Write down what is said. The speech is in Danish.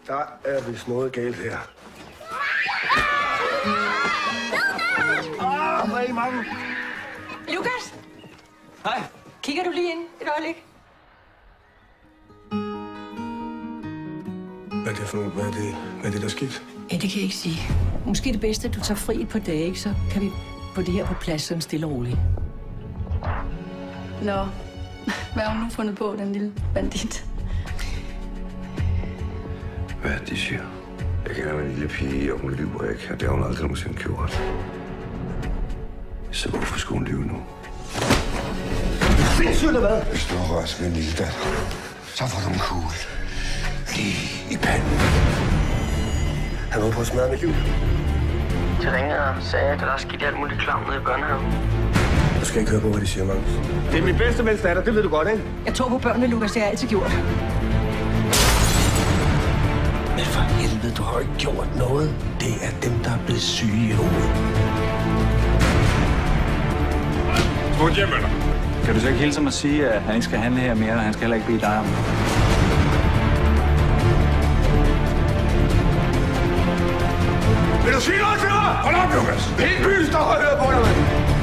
Der er vist noget galt her. Hvor er I mange? Lukas! Hej. Kigger du lige ind et øjeblik? Hvad er det for noget? Hvad er det, der er sket? Ja, det kan jeg ikke sige. Måske det bedste, at du tager fri et par dage, ikke? Så kan vi få det her på plads sådan stille og roligt. Nå, hvad har hun nu fundet på, den lille bandit? Hvad er det, de siger? Jeg kender en lille pige, og hun lyver ikke, og det har hun aldrig nogensinde gjort. Så hvorfor skulle hun lyve nu? Sindssygt eller hvad? Hvis du rører med en lille datter, så får du en kugle lige i panden. Han var på at smadre mit liv. De ringede og sagde, at der er sket alt muligt klam nede i børnehaven. Du skal ikke høre på, hvad de siger, Magnus. Det er min bedste mænds datter, det ved du godt, ikke? Jeg tror på børnene, Lukas. Det har jeg altid gjort. Men for helvede, du har ikke gjort noget. Det er dem, der er blevet syge i hovedet. Smut hjem med dig. Kan du så ikke hilse mig at sige, at han ikke skal handle her mere, og han skal heller ikke bede dig om det? Vil du sige noget til mig? Hold op, Lukas! Hele byen står og hører på dig, mand!